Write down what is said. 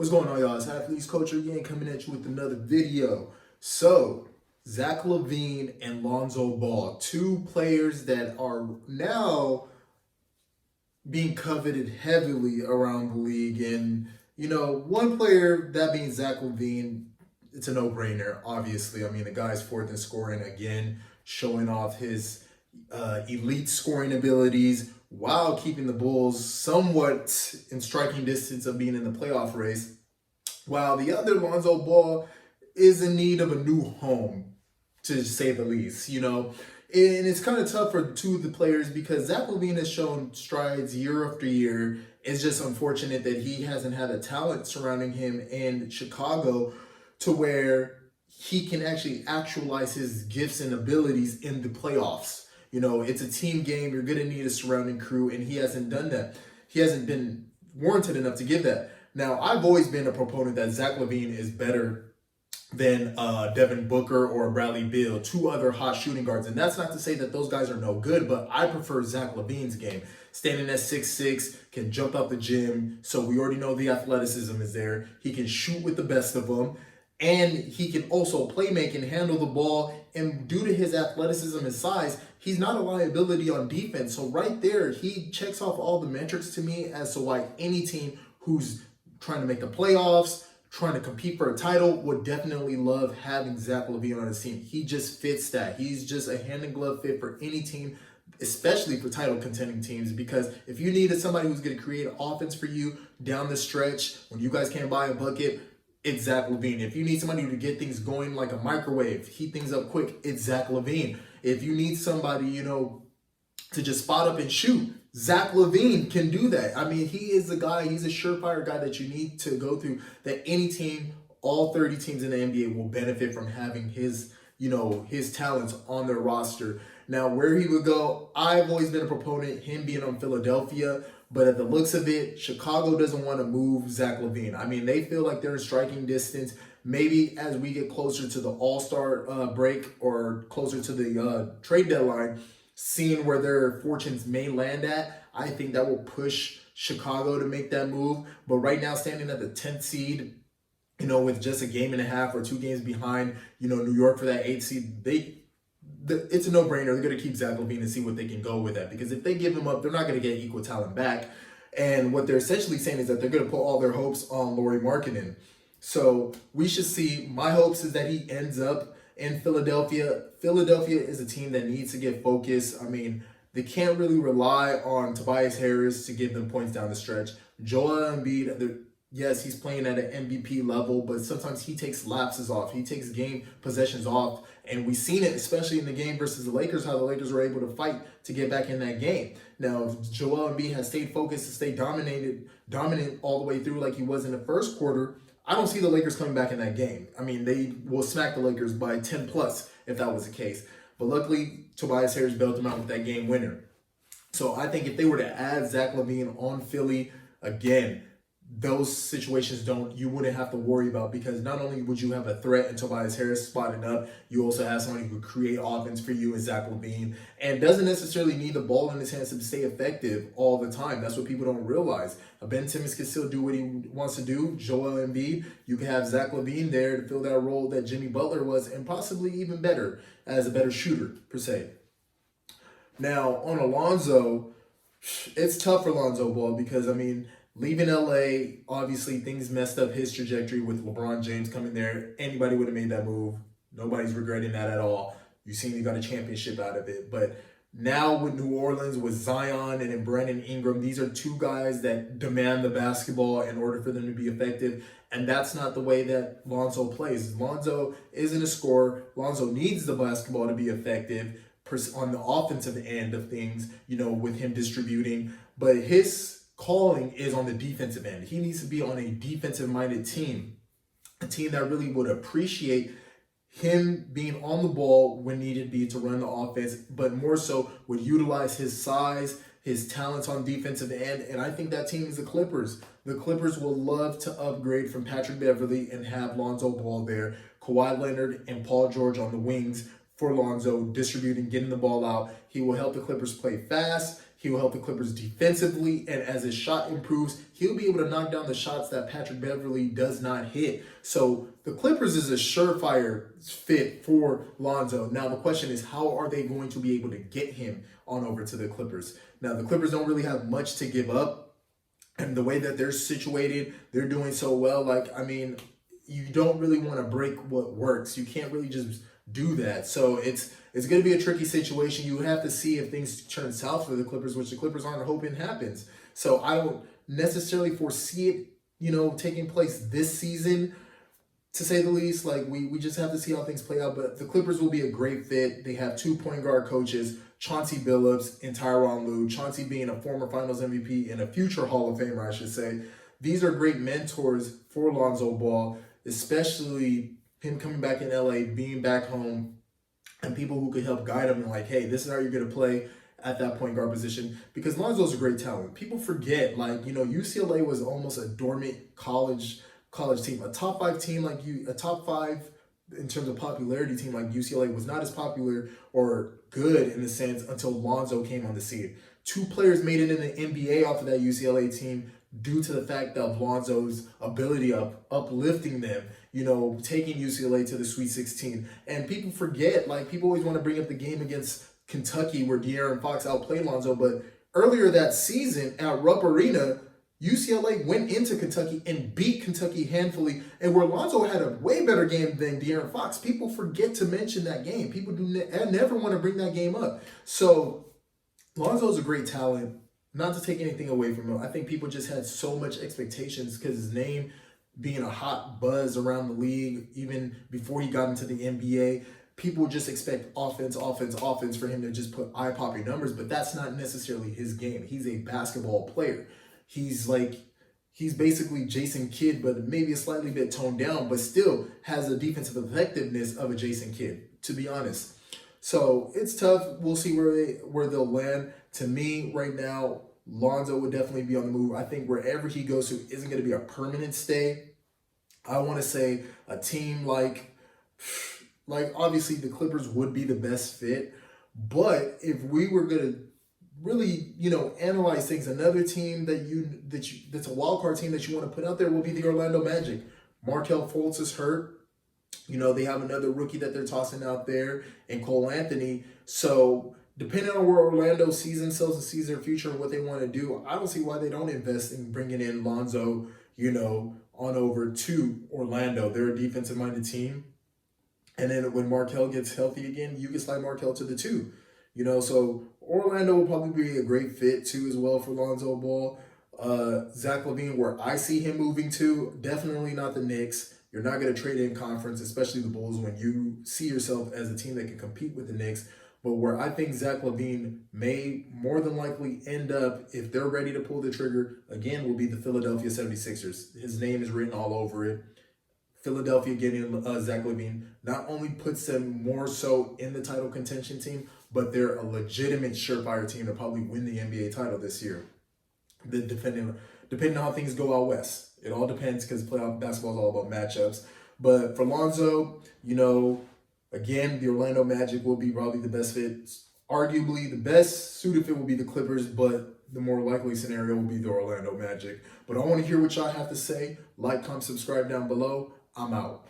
What's going on, y'all? It's Athletes Coach again, coming at you with another video. So, Zach Lavine and Lonzo Ball, two players that are now being coveted heavily around the league. And, one player, that being Zach Lavine, it's a no-brainer, obviously. I mean, the guy's fourth in scoring again, showing off his elite scoring abilities while keeping the Bulls somewhat in striking distance of being in the playoff race. While the other, Lonzo Ball, is in need of a new home, to say the least, And it's kind of tough for two of the players because Zach Lavine has shown strides year after year. It's just unfortunate that he hasn't had a talent surrounding him in Chicago to where he can actually actualize his gifts and abilities in the playoffs. It's a team game. You're going to need a surrounding crew, and he hasn't done that. He hasn't been warranted enough to give that. Now, I've always been a proponent that Zach Lavine is better than Devin Booker or Bradley Beal, two other hot shooting guards. And that's not to say that those guys are no good, but I prefer Zach Lavine's game. Standing at 6'6", can jump out the gym, so we already know the athleticism is there. He can shoot with the best of them. And he can also play make and handle the ball. And due to his athleticism and size, he's not a liability on defense. So right there, he checks off all the metrics to me as to why any team who's trying to make the playoffs, trying to compete for a title, would definitely love having Zach Lavine on his team. He just fits that. He's just a hand-in-glove fit for any team, especially for title contending teams, because if you needed somebody who's going to create offense for you down the stretch when you guys can't buy a bucket, it's Zach Lavine. If you need somebody to get things going like a microwave, heat things up quick, it's Zach Lavine. If you need somebody, to just spot up and shoot, Zach Lavine can do that. I mean, he is the guy, he's a surefire guy that you need to go through, that any team, all 30 teams in the NBA will benefit from having his, his talents on their roster. Now, where he would go, I've always been a proponent, him being on Philadelphia, but at the looks of it, Chicago doesn't want to move Zach Lavine. I mean, they feel like they're in striking distance. Maybe as we get closer to the All-Star break or closer to the trade deadline, seeing where their fortunes may land at, I think that will push Chicago to make that move. But right now, standing at the 10th seed, with just a game and a half or 2 games behind, New York for that 8th seed, it's a no-brainer. They're going to keep Zach Lavine and see what they can go with that. Because if they give him up, they're not going to get equal talent back. And what they're essentially saying is that they're going to put all their hopes on Lauri Markkanen. So we should see. My hopes is that he ends up in Philadelphia. Philadelphia is a team that needs to get focused. I mean, they can't really rely on Tobias Harris to give them points down the stretch. Joel Embiid, yes, he's playing at an MVP level, but sometimes he takes lapses off. He takes game possessions off. And we've seen it, especially in the game versus the Lakers, how the Lakers were able to fight to get back in that game. Now, if Joel Embiid has stayed focused and stayed dominant all the way through like he was in the first quarter, I don't see the Lakers coming back in that game. I mean, they will smack the Lakers by 10 plus if that was the case. But luckily, Tobias Harris bailed them out with that game winner. So I think if they were to add Zach Lavine on Philly, again, those situations you wouldn't have to worry about, because not only would you have a threat in Tobias Harris spotting up, you also have somebody who could create offense for you in Zach Lavine and doesn't necessarily need the ball in his hands to stay effective all the time. That's what people don't realize. Ben Simmons can still do what he wants to do. Joel Embiid, you can have Zach Lavine there to fill that role that Jimmy Butler was, and possibly even better as a better shooter per se. Now, on Alonzo, it's tough for Lonzo Ball because, leaving LA, obviously things messed up his trajectory with LeBron James coming there. Anybody would have made that move. Nobody's regretting that at all. You seen he got a championship out of it. But now with New Orleans, with Zion and then Brandon Ingram, these are two guys that demand the basketball in order for them to be effective. And that's not the way that Lonzo plays. Lonzo isn't a scorer. Lonzo needs the basketball to be effective on the offensive end of things, with him distributing. But his calling is on the defensive end. He needs to be on a defensive-minded team, a team that really would appreciate him being on the ball when needed be to run the offense, but more so would utilize his size, his talents on defensive end, and I think that team is the Clippers. The Clippers will love to upgrade from Patrick Beverley and have Lonzo Ball there, Kawhi Leonard and Paul George on the wings for Lonzo, distributing, getting the ball out. He will help the Clippers play fast. He will help the Clippers defensively, and as his shot improves, he'll be able to knock down the shots that Patrick Beverley does not hit. So the Clippers is a surefire fit for Lonzo. Now the question is, how are they going to be able to get him on over to the Clippers? Now the Clippers don't really have much to give up, and the way that they're situated, they're doing so well. Like, I mean, you don't really want to break what works. You can't really just do that. So it's going to be a tricky situation. You have to see if things turn south for the Clippers, which the Clippers aren't hoping happens. So I don't necessarily foresee it, taking place this season, to say the least. Like, we just have to see how things play out. But the Clippers will be a great fit. They have 2 point guard coaches, Chauncey Billups and Tyronn Lue. Chauncey being a former Finals MVP and a future Hall of Famer, I should say. These are great mentors for Lonzo Ball, especially him coming back in LA, being back home, and people who could help guide him and like, hey, this is how you're going to play at that point guard position. Because Lonzo's a great talent. People forget, like, UCLA was almost a dormant college team. A top 5 team like a top 5 in terms of popularity team like UCLA was not as popular or good in the sense until Lonzo came on the scene. 2 players made it in the NBA off of that UCLA team due to the fact of Lonzo's ability of uplifting them, taking UCLA to the Sweet 16. And people forget, like, people always want to bring up the game against Kentucky where De'Aaron Fox outplayed Lonzo, but earlier that season at Rupp Arena, UCLA went into Kentucky and beat Kentucky handfully, and where Lonzo had a way better game than De'Aaron Fox. People forget to mention that game. People never want to bring that game up. So Lonzo's a great talent. Not to take anything away from him. I think people just had so much expectations because his name being a hot buzz around the league, even before he got into the NBA, people just expect offense for him to just put eye-popping numbers, but that's not necessarily his game. He's a basketball player. He's basically Jason Kidd, but maybe a slightly bit toned down, but still has the defensive effectiveness of a Jason Kidd, to be honest. So it's tough. We'll see where they'll land. To me, right now, Lonzo would definitely be on the move. I think wherever he goes to isn't going to be a permanent stay. I want to say a team like obviously the Clippers would be the best fit. But if we were going to really, analyze things, another team that's a wild card team that you want to put out there will be the Orlando Magic. Markelle Fultz is hurt. They have another rookie that they're tossing out there in Cole Anthony. So depending on where Orlando sees themselves and sees their future and what they want to do, I don't see why they don't invest in bringing in Lonzo, on over to Orlando. They're a defensive-minded team. And then when Markelle gets healthy again, you can slide Markelle to the 2. So Orlando will probably be a great fit, too, as well for Lonzo Ball. Zach Lavine, where I see him moving to, definitely not the Knicks. You're not going to trade in conference, especially the Bulls, when you see yourself as a team that can compete with the Knicks. But where I think Zach Lavine may more than likely end up, if they're ready to pull the trigger, again, will be the Philadelphia 76ers. His name is written all over it. Philadelphia getting Zach Lavine not only puts them more so in the title contention team, but they're a legitimate surefire team to probably win the NBA title this year. Depending on how things go out west. It all depends because playoff basketball is all about matchups. But for Lonzo, again, the Orlando Magic will be probably the best fit. Arguably, the best suited fit will be the Clippers, but the more likely scenario will be the Orlando Magic. But I want to hear what y'all have to say. Like, comment, subscribe down below. I'm out.